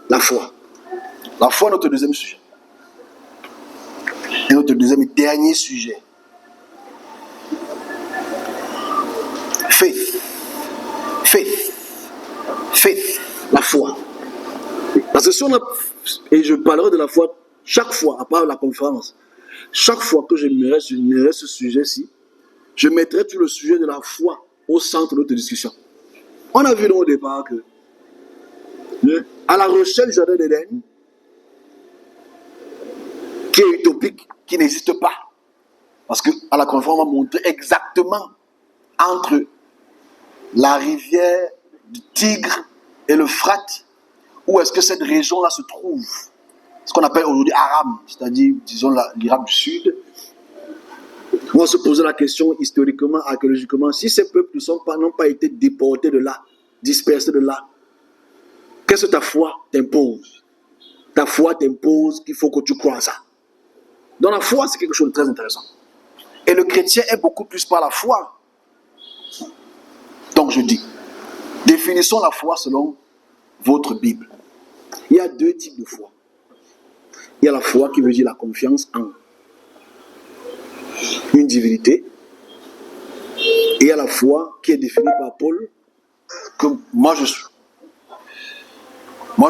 La foi. La foi est notre deuxième sujet. Et notre deuxième et dernier sujet. Faith. Faith. Faith. La foi. Parce que si on a... Et je parlerai de la foi chaque fois, à part la conférence. Chaque fois que je mènerai ce sujet-ci, je mettrai tout le sujet de la foi au centre de notre discussion. On a vu au départ que, à la recherche du jardin d'Éden, qui est utopique, qui n'existe pas, parce qu'à la conférence, on va montrer exactement entre la rivière du Tigre et l'Euphrate, où est-ce que cette région-là se trouve, ce qu'on appelle aujourd'hui Aram, c'est-à-dire, disons, l'Irak du Sud. On va se poser la question historiquement, archéologiquement, si ces peuples n'ont pas été déportés de là, dispersés de là, qu'est-ce que ta foi t'impose? Ta foi t'impose qu'il faut que tu crois à ça. Donc la foi, c'est quelque chose de très intéressant. Et le chrétien est beaucoup plus par la foi. Donc je dis, définissons la foi selon votre Bible. Il y a deux types de foi. Il y a la foi qui veut dire la confiance en une divinité. Et il y a la foi qui est définie par Paul, que moi je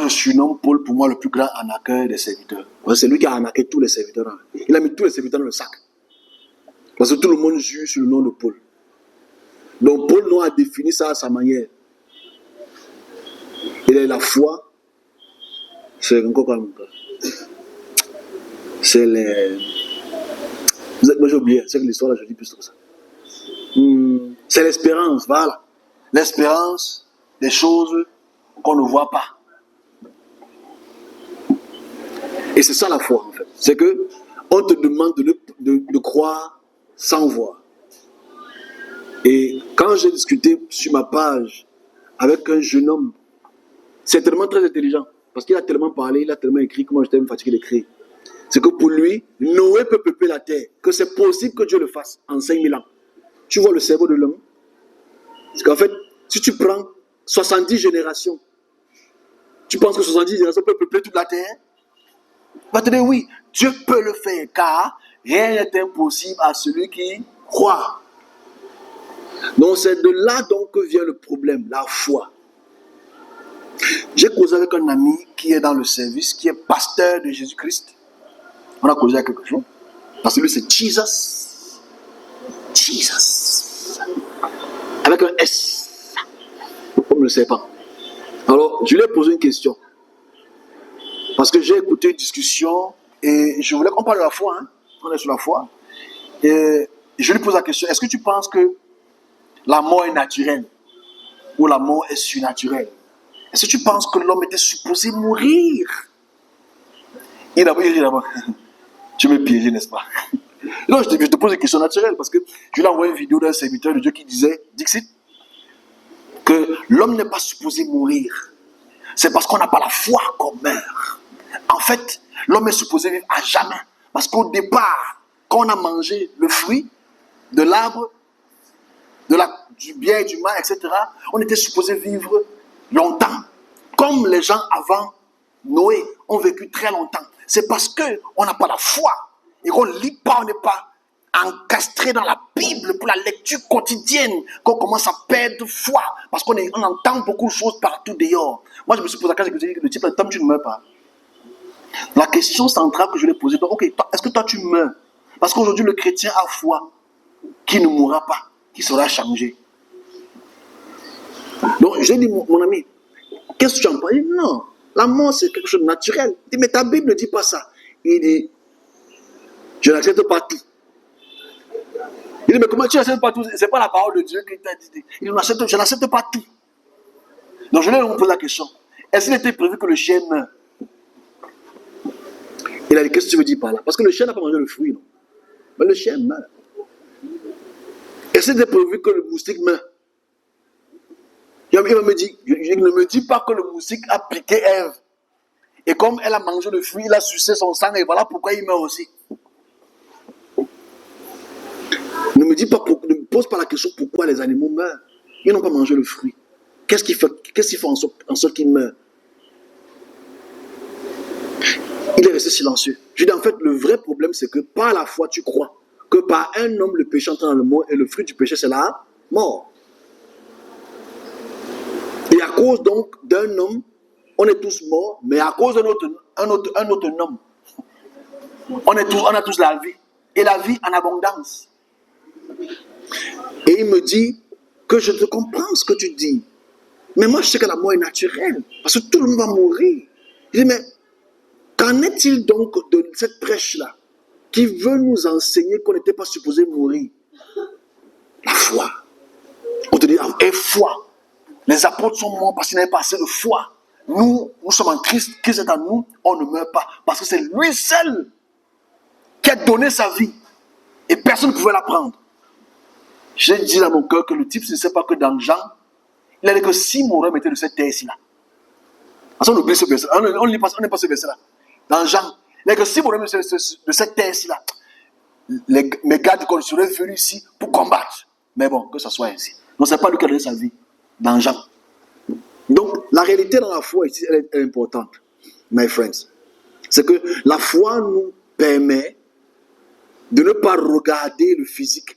surnomme Paul pour moi le plus grand arnaqueur des serviteurs. C'est lui qui a arnaqué tous les serviteurs. Il a mis tous les serviteurs dans le sac. Parce que tout le monde juge sur le nom de Paul. Donc Paul nous a défini ça à sa manière. Il a la foi. C'est encore comme ça. C'est les... Moi j'ai oublié, c'est que l'histoire là je dis plus comme ça. C'est l'espérance, voilà. L'espérance des choses qu'on ne voit pas. Et c'est ça la foi en fait. C'est que on te demande de croire sans voir. Et quand j'ai discuté sur ma page avec un jeune homme, c'est tellement très intelligent. Parce qu'il a tellement parlé, il a tellement écrit que moi j'étais même fatigué d'écrire. C'est que pour lui, Noé peut peupler la terre, que c'est possible que Dieu le fasse en 5000 ans. Tu vois le cerveau de l'homme. Parce qu'en fait, si tu prends 70 générations, tu penses que 70 générations peuvent peupler toute la terre? Il va te dire oui, Dieu peut le faire, car rien n'est impossible à celui qui croit. Donc c'est de là donc que vient le problème, la foi. J'ai causé avec un ami qui est dans le service, qui est pasteur de Jésus-Christ. On a causé à quelque chose. Parce que lui, c'est Jesus. Jesus. Avec un S. Comme le serpent. Alors, je lui ai posé une question. Parce que j'ai écouté une discussion et je voulais qu'on parle de la foi. On est sur la foi. Et je lui pose la question. Est-ce que tu penses que la mort est naturelle ou la mort est surnaturelle? Est-ce que tu penses que l'homme était supposé mourir? Et d'abord, il dit d'abord, tu m'es piégé, n'est-ce pas? Non, je te pose une question naturelle parce que je lui ai envoyé une vidéo d'un serviteur de Dieu qui disait, Dixit, que l'homme n'est pas supposé mourir. C'est parce qu'on n'a pas la foi qu'on meurt. En fait, l'homme est supposé vivre à jamais. Parce qu'au départ, quand on a mangé le fruit de l'arbre, du bien et du mal, etc., on était supposé vivre longtemps. Comme les gens avant Noé ont vécu très longtemps. C'est parce qu'on n'a pas la foi et qu'on ne lit pas, on n'est pas encastré dans la Bible pour la lecture quotidienne qu'on commence à perdre foi parce qu'on entend beaucoup de choses partout dehors. Moi, je me suis posé la question, le type, tant que tu ne meurs pas. La question centrale que je lui ai posée, ok, est-ce que toi tu meurs? Parce qu'aujourd'hui, le chrétien a foi qui ne mourra pas, qui sera changé. Donc, j'ai dit, mon ami, qu'est-ce que tu en penses? Il dit, non, la mort c'est quelque chose de naturel. Il dit, mais ta Bible ne dit pas ça. Il dit, je n'accepte pas tout. Il dit, mais comment tu n'acceptes pas tout? C'est pas la parole de Dieu qui t'a dit. Il dit, je n'accepte pas tout. Donc je lui ai posé la question. Est-ce qu'il était prévu que le chien meure? Il a dit, qu'est-ce que tu veux dire par là? Parce que le chien n'a pas mangé le fruit, non? Mais le chien meurt. Est-ce qu'il était prévu que le moustique meure? Il me dit, il ne me dit pas que le moustique a piqué Ève. Et comme elle a mangé le fruit, il a sucé son sang et voilà pourquoi il meurt aussi. Ne me pose pas la question pourquoi les animaux meurent. Ils n'ont pas mangé le fruit. Qu'est-ce qui fait en sorte qu'ils meurent? resté silencieux. Je dis en fait, le vrai problème, c'est que par la foi, tu crois que par un homme, le péché entre dans le monde et le fruit du péché, c'est la mort. Et à cause donc d'un homme, on est tous morts, mais à cause d'un autre homme, on a tous la vie. Et la vie en abondance. Et il me dit que je te comprends ce que tu dis. Mais moi, je sais que la mort est naturelle. Parce que tout le monde va mourir. Je dis, mais qu'en est-il donc de cette prêche-là qui veut nous enseigner qu'on n'était pas supposé mourir? La foi. On te dit, et foi. Les apôtres sont morts parce qu'ils n'avaient pas assez de foi. Nous sommes en Christ. Christ est en nous. On ne meurt pas. Parce que c'est lui seul qui a donné sa vie. Et personne ne pouvait la prendre. J'ai dit dans mon cœur que le type ne sait pas que dans Jean, il a dit que si mon rêve était de cette terre-ci-là. Parce qu'on oublie ce verset. On n'est pas ce verset-là. Dans Jean, il a dit que si mon rêve était de cette terre-ci-là, mes gardes seraient venus ici pour combattre. Mais bon, que ce soit ainsi. Donc, ce n'est pas lui qui a donné sa vie. Dans Jean. Donc, la réalité dans la foi ici, elle est importante. My friends. C'est que la foi nous permet de ne pas regarder le physique,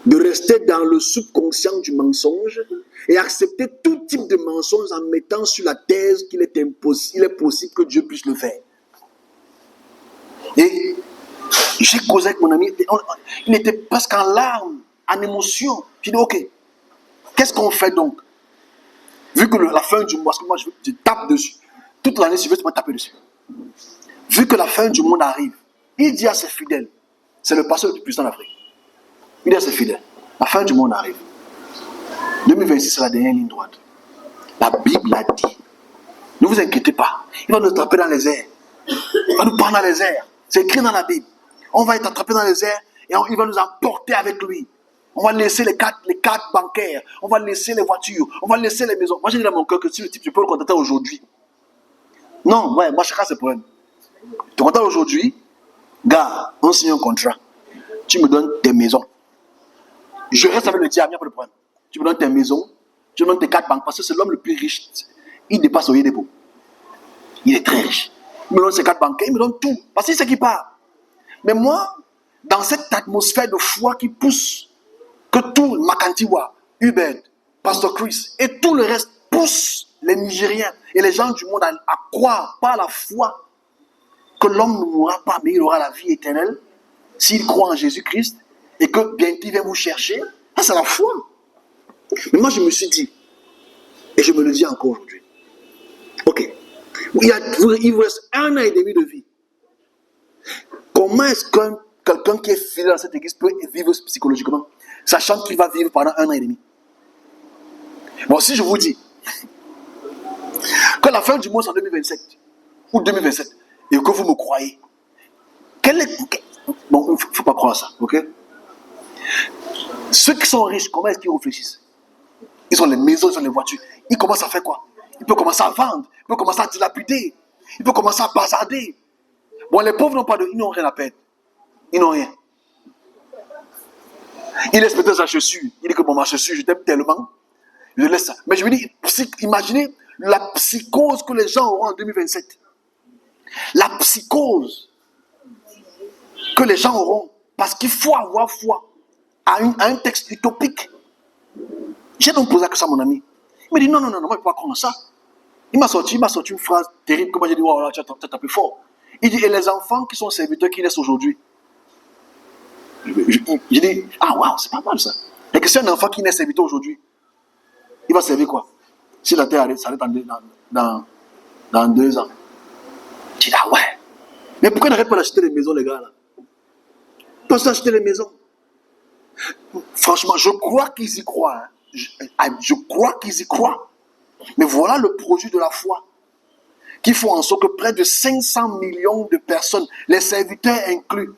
de rester dans le subconscient du mensonge et accepter tout type de mensonge en mettant sur la thèse qu'il est impossible, il est possible que Dieu puisse le faire. Et j'ai causé avec mon ami, il était presque en larmes, en émotion. J'ai dit, ok, qu'est-ce qu'on fait donc? Vu que la fin du mois, parce que moi je tape dessus, toute l'année suivante, je vais taper dessus. Vu que la fin du monde arrive, il dit à ses fidèles, c'est le pasteur le plus puissant d'Afrique. Il dit à ses fidèles, la fin du monde arrive. 2026, c'est la dernière ligne droite. La Bible a dit, ne vous inquiétez pas, il va nous attraper dans les airs. Il va nous prendre dans les airs. C'est écrit dans la Bible. On va être attrapé dans les airs et il va nous emporter avec lui. On va laisser les cartes bancaires, on va laisser les voitures, on va laisser les maisons. Moi, j'ai dit dans mon cœur que si le type, tu peux le contacter aujourd'hui. Non, ouais, moi, chacun ses problèmes. Tu te contactes aujourd'hui, gars, on signe un contrat. Tu me donnes tes maisons. Je reste avec le diable, il n'y a pas de problème. Tu me donnes tes maisons, tu me donnes tes cartes banques, parce que c'est l'homme le plus riche. Il dépasse au dépôt. Il est très riche. Il me donne ses cartes bancaires, il me donne tout. Parce qu'il sait qu'il part. Mais moi, dans cette atmosphère de foi qui pousse, que tout, Makantiwa, Hubert, Pasteur Chris, et tout le reste pousse les Nigériens et les gens du monde à croire par la foi que l'homme ne mourra pas, mais il aura la vie éternelle s'il croit en Jésus-Christ et que bientôt il vient vous chercher. Ça, c'est la foi. Mais moi, je me suis dit, et je me le dis encore aujourd'hui, ok, il vous reste 1 an et demi de vie. Comment est-ce que quelqu'un qui est fidèle à cette église peut vivre psychologiquement, sachant qu'il va vivre pendant 1 an et demi? Bon, si je vous dis que la fin du monde c'est en 2027 ou 2027 et que vous me croyez, bon, il ne faut pas croire ça, ok? Ceux qui sont riches, comment est-ce qu'ils réfléchissent? Ils ont les maisons, ils ont les voitures. Ils commencent à faire quoi? Ils peuvent commencer à vendre, ils peuvent commencer à dilapider, ils peuvent commencer à bazarder. Bon, les pauvres ils n'ont rien à perdre. Ils n'ont rien. Il laisse peut-être sa chaussure. Il dit que bon, ma chaussure, je t'aime tellement. Je laisse ça. Mais je me dis, imaginez la psychose que les gens auront en 2027. La psychose que les gens auront. Parce qu'il faut avoir foi à un texte utopique. J'ai donc posé ça à mon ami. Il me dit, non, moi je ne peux pas croire ça. Il m'a sorti une phrase terrible. Comment j'ai dit, wow, là, tu as tapé fort. Il dit, et les enfants qui sont serviteurs qui naissent aujourd'hui? J'ai dit, ah waouh, c'est pas mal ça. Et que si un enfant qui naît serviteur aujourd'hui, il va servir quoi? Si la terre s'arrête dans 2 ans. J'ai dit, ah ouais. Mais pourquoi ils n'arrêtent pas d'acheter les maisons, les gars là? Parce d'acheter les maisons. Franchement, je crois qu'ils y croient. Hein. Je crois qu'ils y croient. Mais voilà le produit de la foi. Qui font en sorte que près de 500 millions de personnes, les serviteurs inclus.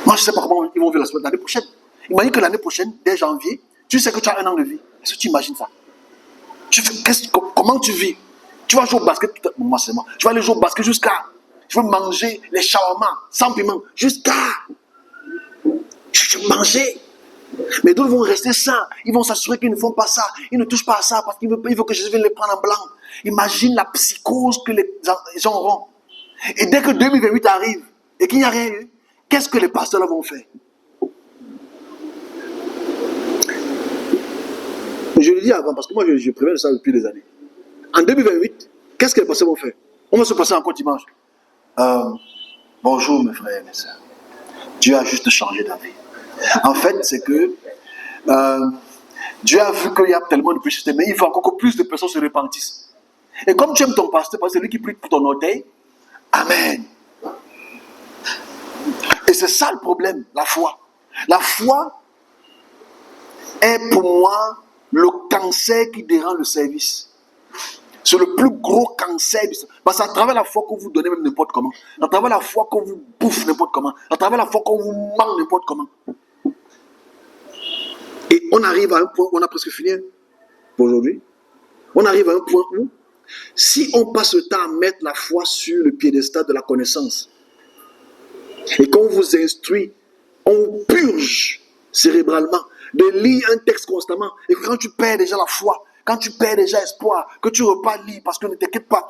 Moi, je ne sais pas comment ils vont vivre l'année prochaine. Imagine que l'année prochaine, dès janvier, tu sais que tu as 1 an de vie. Est-ce que tu imagines ça? Comment tu vis? Tu vas jouer au basket, moi c'est moi. Je vais aller jouer au basket jusqu'à... Je veux manger les shawarma sans piment. Jusqu'à... Je veux manger. Mais d'autres vont rester sains. Ils vont s'assurer qu'ils ne font pas ça. Ils ne touchent pas à ça parce qu'ils veulent que Jésus vienne les prendre en blanc. Imagine la psychose que les gens auront. Et dès que 2028 arrive et qu'il n'y a rien eu, qu'est-ce que les pasteurs vont faire? Je le dis avant parce que moi je préviens de ça depuis des années. En 2028, qu'est-ce que les pasteurs vont faire? On va se passer encore dimanche. Bonjour mes frères et mes sœurs. Dieu a juste changé d'avis. En fait, c'est que Dieu a vu qu'il y a tellement de péchés, mais il faut encore que plus de personnes se repentissent. Et comme tu aimes ton pasteur, parce que c'est lui qui prie pour ton orteil, Amen. Et c'est ça le problème, la foi. La foi est pour moi le cancer qui dérange le service. C'est le plus gros cancer. Parce qu'à travers la foi qu'on vous donne même n'importe comment, à travers la foi qu'on vous bouffe n'importe comment, à travers la foi qu'on vous mange n'importe comment. Et on arrive à un point où on a presque fini pour aujourd'hui. On arrive à un point où, si on passe le temps à mettre la foi sur le piédestal de la connaissance, et qu'on vous instruit, on vous purge cérébralement de lire un texte constamment, et que quand tu perds déjà la foi, quand tu perds déjà espoir, que tu repars lire, parce que ne t'inquiète pas,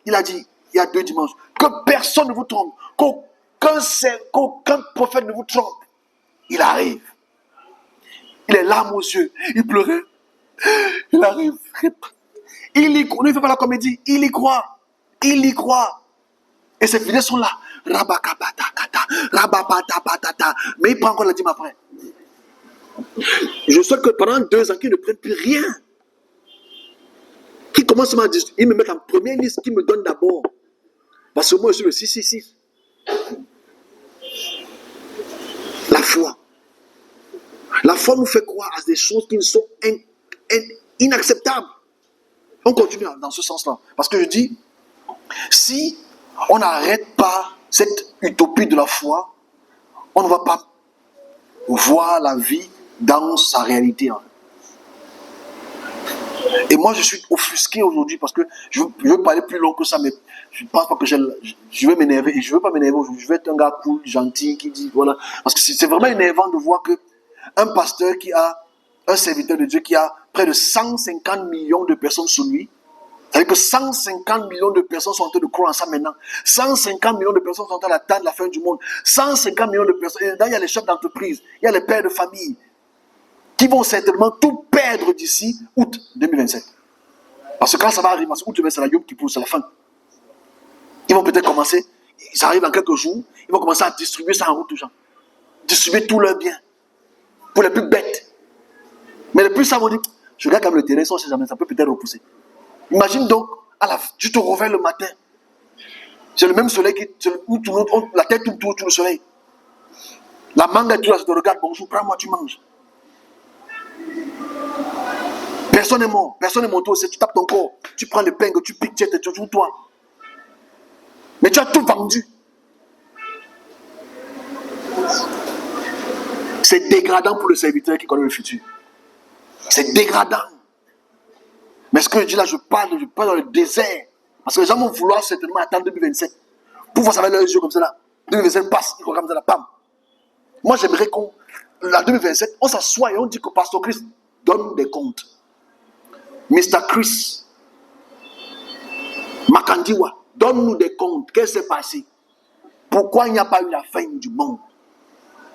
il a dit, il y a 2 dimanches, que personne ne vous trompe, qu'aucun prophète ne vous trompe. Il arrive. Il est larmes aux yeux, il pleurait, il arrive, il y croit, il ne fait pas la comédie, il y croit, et ses filets sont là, mais il prend encore la dîme après. Je souhaite que pendant 2 ans, qu'ils ne prennent plus rien, qu'ils commencent à dire, ils me mettent en première liste, qu'ils me donnent d'abord, parce que moi je suis le 666. La foi. La foi nous fait croire à des choses qui sont inacceptables. On continue dans ce sens-là. Parce que je dis, si on n'arrête pas cette utopie de la foi, on ne va pas voir la vie dans sa réalité. Et moi, je suis offusqué aujourd'hui parce que je veux parler plus long que ça, mais je ne pense pas que je vais m'énerver. Et je ne veux pas m'énerver aujourd'hui. Je veux être un gars cool, gentil, qui dit, voilà. Parce que c'est vraiment énervant de voir que un pasteur qui a, un serviteur de Dieu qui a près de 150 millions de personnes sous lui, c'est-à-dire que 150 millions de personnes sont en train de croire en ça maintenant. 150 millions de personnes sont en train d'attendre la fin du monde. 150 millions de personnes. Et là, il y a les chefs d'entreprise, il y a les pères de famille qui vont certainement tout perdre d'ici août 2027. Parce que quand ça va arriver, parce que août 2027, c'est la Yom Kippour, c'est la fin. Ils vont peut-être commencer, ça arrive dans quelques jours, ils vont commencer à distribuer ça en route aux gens. Distribuer tous leurs biens. Pour les plus bêtes. Mais les plus savants disent, je regarde comme le terrain, ça peut peut-être repousser. Imagine donc, tu te réveilles le matin. C'est le même soleil où la tête tourne autour du soleil. La mangue est là, je te regarde, bonjour, prends-moi, tu manges. Personne n'est mort, personne n'est monté, tu tapes ton corps, tu prends le pain, tu piques, tu joues toi. Mais tu as tout vendu. C'est dégradant pour le serviteur qui connaît le futur. C'est dégradant. Mais ce que je dis là, je parle dans le désert. Parce que les gens vont vouloir certainement attendre 2027. Pour voir ça avec leurs yeux comme ça là. 2027 passe, ils regardent comme ça là, pam. Moi j'aimerais qu'en 2027, on s'assoit et on dit que Pasteur Chris donne des comptes. Mr. Chris, Makandiwa, donne-nous des comptes. Qu'est-ce qui s'est passé? Pourquoi il n'y a pas eu la fin du monde?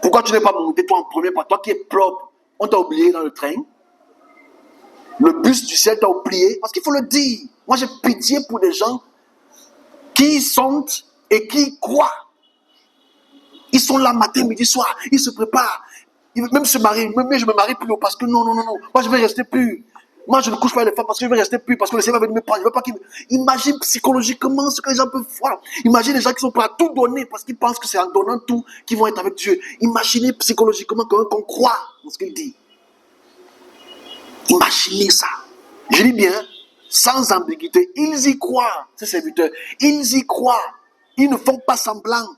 Pourquoi tu n'es pas monté toi en premier, pas toi qui es propre? On t'a oublié dans le train. Le bus du ciel t'a oublié. Parce qu'il faut le dire. Moi j'ai pitié pour des gens qui sont et qui croient. Ils sont là matin, midi, soir. Ils se préparent. Ils veulent même se marier. Mais je me marie plus parce que non. Moi je vais rester plus. Moi je ne couche pas avec les femmes parce que je vais rester plus. Parce que le Seigneur va venir me prendre. Je veux pas qu'il... Imagine psychologiquement ce que les gens peuvent voir. Imagine les gens qui sont prêts à tout donner parce qu'ils pensent que c'est en donnant tout qu'ils vont être avec Dieu. Imaginez psychologiquement qu'on croit dans ce qu'il dit. Imaginez ça. Je dis bien, sans ambiguïté. Ils y croient, ces serviteurs. Ils y croient. Ils ne font pas semblant.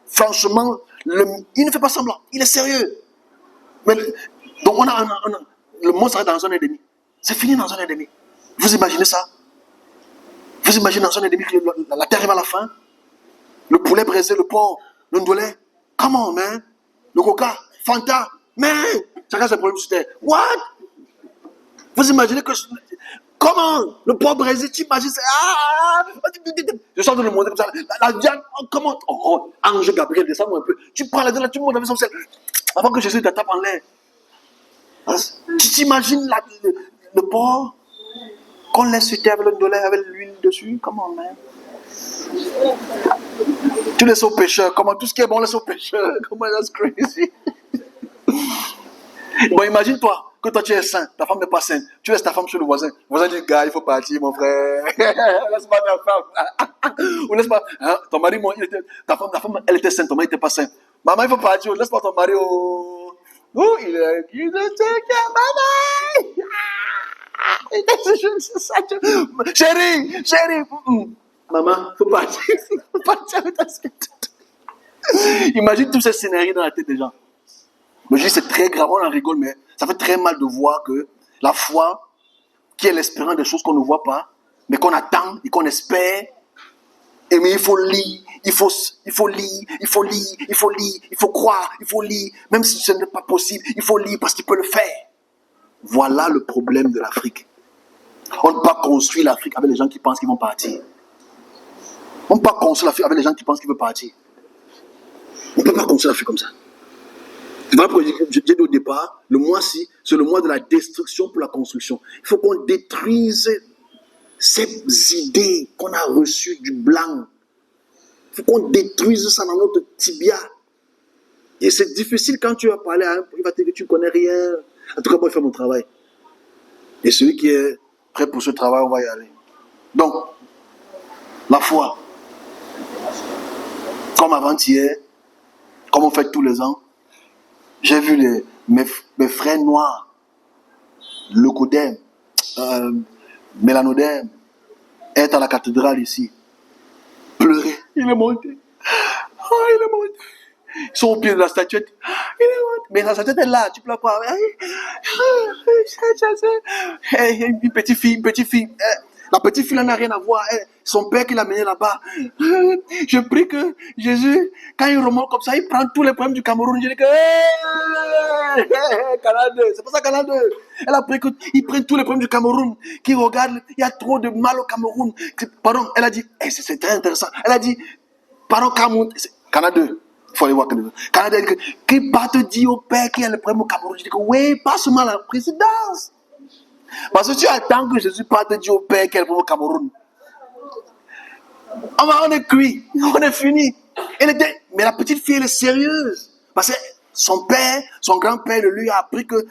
Franchement, il ne fait pas semblant. Il est sérieux. Mais, donc le monde s'arrête dans 1 an et demi. C'est fini dans 1 an et demi. Vous imaginez ça? Vous imaginez dans 1 an et demi que la terre arrive à la fin? Le poulet braisé, le porc, le ndolé. Come on, man. Le coca, Fanta. Mais, chacun ses problèmes sur terre. What? Vous imaginez que... Comment? Le pauvre Brésil, tu imagines ça? Je sors de le montrer comme ça. La viande, comment? Oh, Ange Gabriel, descends-moi un peu. Tu prends la viande, tu montes avec son sel. Avant que Jésus te tape en l'air. Tu t'imagines le porc qu'on laisse sur terre avec le dollar, avec l'huile dessus? Comment, man? Tu laisses aux pêcheurs. Comment tout ce qui est bon, laisse aux pêcheurs. Comment that's crazy? Bon, imagine-toi que toi tu es saint, ta femme n'est pas sainte. Tu laisses ta femme chez le voisin. Le voisin dit, gars, il faut partir, mon frère. Laisse pas ta femme. Ou laisse pas. Hein, ton mari, ta femme, elle était sainte, ton mari n'était pas saint. Maman, il faut partir. Laisse pas ton mari au. Oh, il est. Maman! Chérie. Maman, il faut partir. Il faut partir avec ta sainte. Imagine tous ces scénarios dans la tête des gens. Mais je dis c'est très grave, on en rigole, mais ça fait très mal de voir que la foi, qui est l'espérance des choses qu'on ne voit pas, mais qu'on attend et qu'on espère, et mais il faut lire, il faut croire, il faut lire, même si ce n'est pas possible, il faut lire parce qu'il peut le faire. Voilà le problème de l'Afrique. On ne peut pas construire l'Afrique avec les gens qui pensent qu'ils vont partir. On ne peut pas construire l'Afrique avec les gens qui pensent qu'ils veulent partir. On ne peut pas construire l'Afrique comme ça. Voilà pourquoi j'ai dit au départ, le mois-ci, c'est le mois de la destruction pour la construction. Il faut qu'on détruise ces idées qu'on a reçues du blanc. Il faut qu'on détruise ça dans notre tibia. Et c'est difficile quand tu vas parler à un, il va te dire que tu ne connais rien. En tout cas, moi, je fais mon travail. Et celui qui est prêt pour ce travail, on va y aller. Donc, la foi, comme avant-hier, comme on fait tous les ans, j'ai vu mes frères noirs, leucodème, mélanodème, être à la cathédrale ici, pleurer. Il est monté. Oh, il est monté. Ils sont au pied de la statuette. Il est monté. Mais la statuette est là, tu pleures pas. Une petite fille. La petite fille, elle n'a rien à voir. Son père qui l'a mené là-bas. Je prie que Jésus, quand il remonte comme ça, il prend tous les problèmes du Cameroun. Je dis que, Canal 2, c'est pas ça Canal 2. Elle a pris qu'il prenne tous les problèmes du Cameroun, qu'il regarde, il y a trop de mal au Cameroun. Pardon, elle a dit, c'est très intéressant. Elle a dit, pardon, Canal 2. Il faut aller voir Canal 2. Canal 2, qu'il parte dire au père qu'il y a le problème au Cameroun. Je dis que, oui, pas seulement la présidence. Parce que tu attends que Jésus parte dire au père qu'il y a le problème au Cameroun. On est cuit, on est fini. Mais la petite fille, elle est sérieuse. Parce que son père, son grand-père, lui a appris que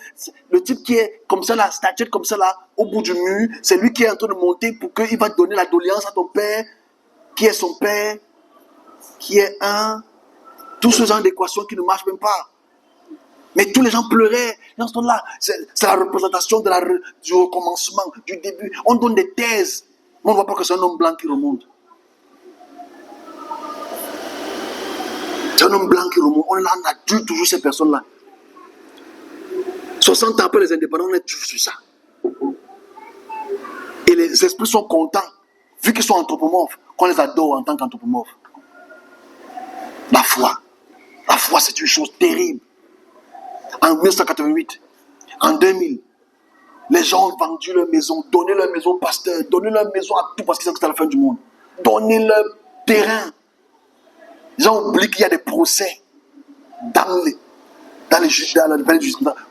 le type qui est comme ça, la statue comme ça, là, au bout du mur, c'est lui qui est en train de monter pour qu'il va donner la doléance à ton père, qui est son père, qui est un. Tout ce genre d'équations qui ne marchent même pas. Mais tous les gens pleuraient. Dans ce temps-là, c'est la représentation du recommencement, du début. On donne des thèses. Mais on ne voit pas que c'est un homme blanc qui remonte. C'est un homme blanc qui remonte. On a tué toujours ces personnes-là. 60 ans après les indépendants, on est toujours sur ça. Et les esprits sont contents, vu qu'ils sont anthropomorphes, qu'on les adore en tant qu'anthropomorphes. La foi, c'est une chose terrible. En 1988, en 2000, les gens ont vendu leur maison, donné leur maison au pasteur, donné leur maison à tout parce qu'ils savent que c'était la fin du monde. Donné leur terrain. Les gens oublient qu'il y a des procès dans les justice,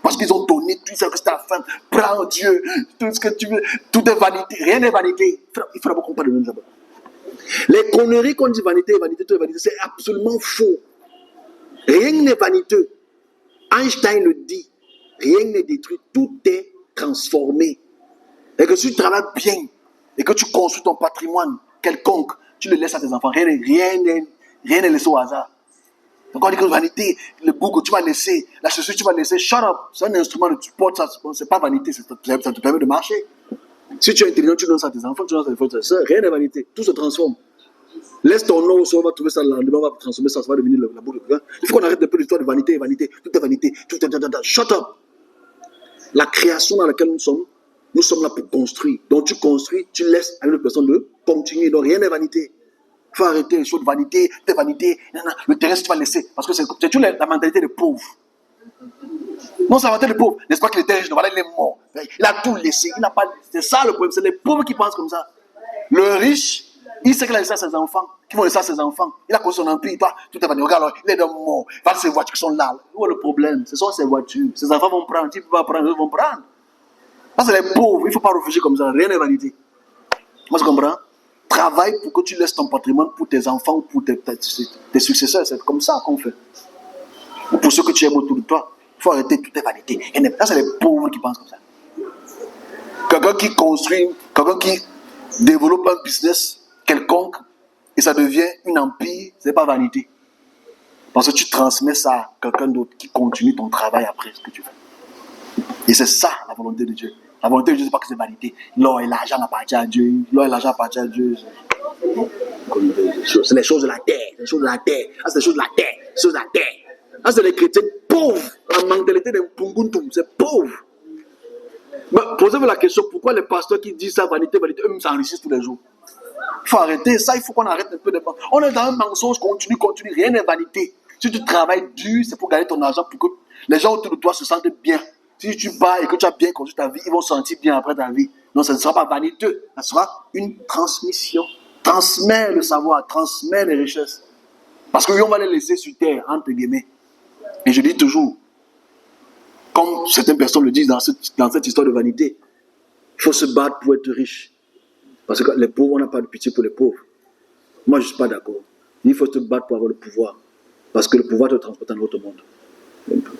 parce qu'ils ont donné tout, ils savent que c'était la fin. Prends Dieu, tout ce que tu veux, tout est vanité, rien n'est vanité. Il faut d'abord qu'on parle de nous d'abord. Les conneries qu'on dit vanité, tout est vanité, c'est absolument faux. Rien n'est vaniteux. Einstein le dit, rien n'est détruit, tout est transformé. Et que si tu travailles bien, et que tu construis ton patrimoine quelconque, tu le laisses à tes enfants, rien n'est laissé au hasard. Donc on dit que vanité, le goût que tu vas laisser, la chaussure que tu vas laisser, shut up, c'est un instrument que tu portes, ça, c'est pas vanité, ça te permet de marcher. Si tu es intelligent, tu donnes ça à tes enfants, tu donnes ça à tes frères, ça, rien n'est vanité, tout se transforme. Laisse ton nom au sol, on va trouver ça le lendemain, on va transformer ça, ça va devenir la boule. Il faut qu'on arrête un peu l'histoire de vanité, tout est vanité, tout est. Shut up! La création dans laquelle nous sommes là pour construire. Donc tu construis, tu laisses à une autre personne de continuer. Donc rien n'est vanité. Il faut arrêter les choses de vanité, le terrain, si tu vas laisser. Parce que c'est toujours la mentalité des pauvres. Non, ça va être le pauvre. N'est-ce pas qu'il était riche? Voilà, il est mort. Il a tout laissé. Il n'a pas. C'est ça le problème. C'est les pauvres qui pensent comme ça. Le riche, il sait qu'il a laissé à ses enfants, qui vont laisser à ses enfants. Il a construit son empire, toi, tout est venu. Regarde, il est de mort. Voilà ses voitures qui sont là. Où est le problème? Ce sont ses voitures. Ses enfants vont prendre. Tu ne peux pas prendre, ils vont prendre. Ça, c'est les pauvres. Il ne faut pas réfugier comme ça. Rien n'est vanité. Moi, je comprends. Travaille pour que tu laisses ton patrimoine pour tes enfants ou pour tes successeurs. C'est comme ça qu'on fait. Ou pour ceux que tu aimes autour de toi. Il faut arrêter toutes les vanités. Ça, c'est les pauvres qui pensent comme ça. Quelqu'un qui construit, quelqu'un qui développe un business quelconque et ça devient un empire, ce n'est pas vanité. Parce que tu transmets ça à quelqu'un d'autre qui continue ton travail après ce que tu fais. Et c'est ça la volonté de Dieu. La volonté de Dieu, ce n'est pas que c'est vanité. L'or et l'argent appartiennent à Dieu. L'or et l'argent appartiennent à Dieu. C'est les choses de la terre. Les choses de la terre. Ah, c'est les choses de la terre. Les choses de la terre. Ah, c'est les chrétiens pauvres. La mentalité des Punguntum, c'est pauvre. Posez-vous la question, pourquoi les pasteurs qui disent ça, vanité, vanité, eux-mêmes s'enrichissent tous les jours? Il faut arrêter ça, il faut qu'on arrête un peu de penser. On est dans un mensonge continu, rien n'est vanité. Si tu travailles dur, c'est pour gagner ton argent, pour que les gens autour de toi se sentent bien. Si tu bats et que tu as bien construit ta vie, ils vont se sentir bien après ta vie. Non, ça ne sera pas vaniteux, ça sera une transmission. Transmets le savoir, transmets les richesses. Parce qu'on va les laisser sur terre, entre guillemets. Et je dis toujours, comme certaines personnes le disent dans cette histoire de vanité, il faut se battre pour être riche. Parce que les pauvres, on n'a pas de pitié pour les pauvres. Moi, je ne suis pas d'accord. Il faut se battre pour avoir le pouvoir. Parce que le pouvoir te transporte dans l'autre monde.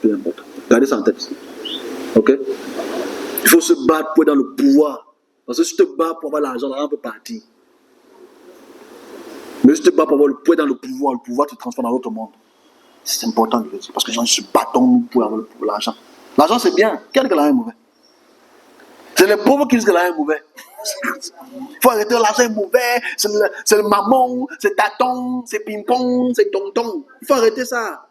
Peu importe. Gardez ça en tête. Ok? Il faut se battre pour être dans le pouvoir. Parce que si tu te bats pour avoir l'argent peut partir. Mais si tu te bats pour être dans le pouvoir te transforme dans l'autre monde. C'est important de le dire. Parce que les gens se battent pour avoir l'argent. L'argent, c'est bien. Quel que l'argent est mauvais? C'est les pauvres qui disent que l'argent est mauvais. Il faut arrêter, l'argent est mauvais. C'est le maman, c'est taton, c'est ping-pong, c'est tonton. Il faut arrêter ça.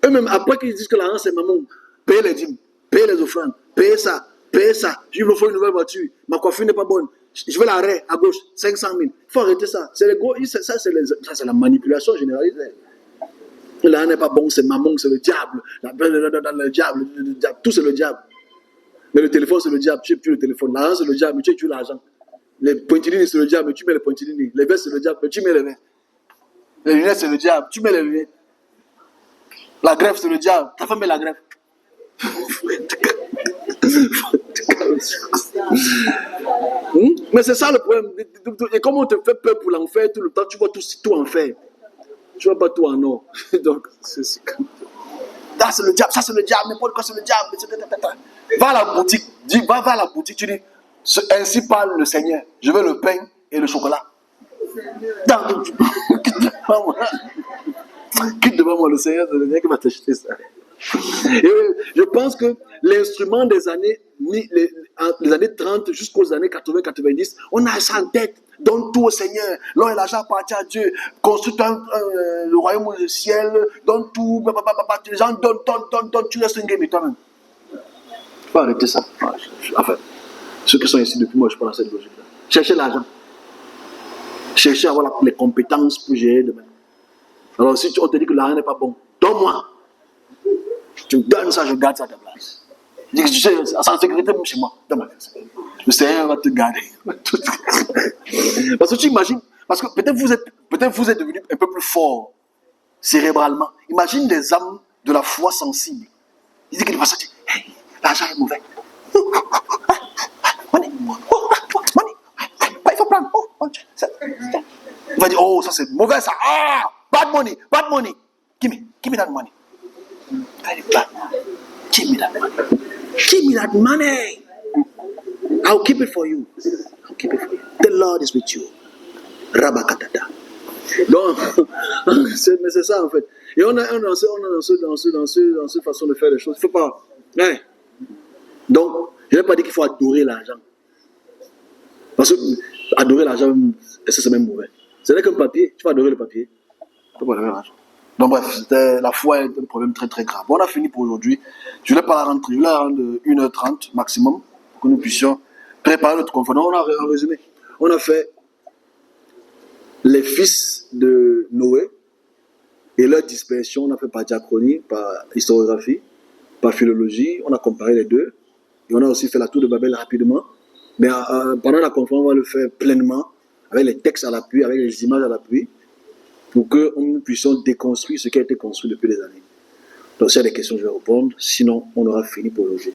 Eux-mêmes, après qu'ils disent que l'argent c'est maman, payez les dîmes, payez les offrandes, payez ça, payez ça. Il me faut une nouvelle voiture. Ma coiffure n'est pas bonne. Je veux l'arrêt à gauche, 500 000. Il faut arrêter ça. C'est les gros, ça, c'est la manipulation généralisée. L'argent n'est pas bon, c'est maman, c'est le diable. Le diable, tout c'est le diable. Mais le téléphone, c'est le diable, tu tues le téléphone. L'argent, c'est le diable, mais tu tues l'argent. Les pointilini, c'est le diable, mais tu mets les pointilini. Les vestes, c'est le diable, mais tu mets les vestes. Les lunettes, c'est le diable, tu mets les lunettes. La greffe, c'est le diable, ta femme met la greffe. Mais c'est ça le problème. Et comme on te fait peur pour l'enfer tout le temps, tu vois tout en fer. Tu vois pas tout en or. Donc, c'est comme ça. C'est le diable, ça c'est le diable, n'importe quoi c'est le diable. Va à la boutique, va à la boutique, tu dis, ainsi parle le Seigneur, je veux le pain et le chocolat. Quitte devant moi, le Seigneur, c'est le Seigneur qui va t'acheter ça. Et je pense que l'instrument des années, les années 30 jusqu'aux années 80-90, on a ça en tête. Donne tout au Seigneur. L'or et l'argent appartient à Dieu. Construis le royaume du ciel. Donne tout. Les gens donnent. Tu restes une game toi-même. Il faut arrêter ça. Enfin, ceux qui sont ici depuis moi, je parle dans cette logique-là. Cherchez l'argent. Cherchez à avoir les compétences pour gérer demain. Alors, si on te dit que l'argent n'est pas bon, donne-moi. Tu me donnes ça, je garde ça à ta place. Je dis que tu sais, sans sécurité, même chez moi. Donne-moi ça. Le Seigneur va te garder. Parce que tu imagines, parce que peut-être vous êtes devenu un peu plus fort cérébralement. Imagine des âmes de la foi sensible. Il dit que les personnes disent, hey, l'argent est mauvais. Money. Il faut prendre. Il va dire, oh, ça c'est mauvais ça. Ah, bad money. Give me that money. Give me that money. Give me that money. I'll keep it for you. The Lord is with you. Rabakatata. Donc, mais c'est ça en fait. Et on a dans cette façon de faire les choses. Il ne faut pas. Hein? Donc, je n'ai pas dit qu'il faut adorer l'argent. Parce que adorer l'argent, c'est même mauvais. Ce n'est qu'un papier. Tu vas adorer le papier. Tu ne peux pas adorer l'argent. Donc bref, la foi est un problème très très grave. Bon, on a fini pour aujourd'hui. Je ne vais pas la rendre 1h30 maximum pour que nous puissions préparer notre conférence. On a résumé. On a fait les fils de Noé et leur dispersion. On a fait par diachronie, par historiographie. par philologie, on a comparé les deux. Et on a aussi fait la tour de Babel rapidement. Mais pendant la conférence, on va le faire pleinement, avec les textes à l'appui, avec les images à l'appui, pour que nous puissions déconstruire ce qui a été construit depuis des années. Donc, s'il y a des questions, je vais répondre. Sinon, on aura fini pour aujourd'hui.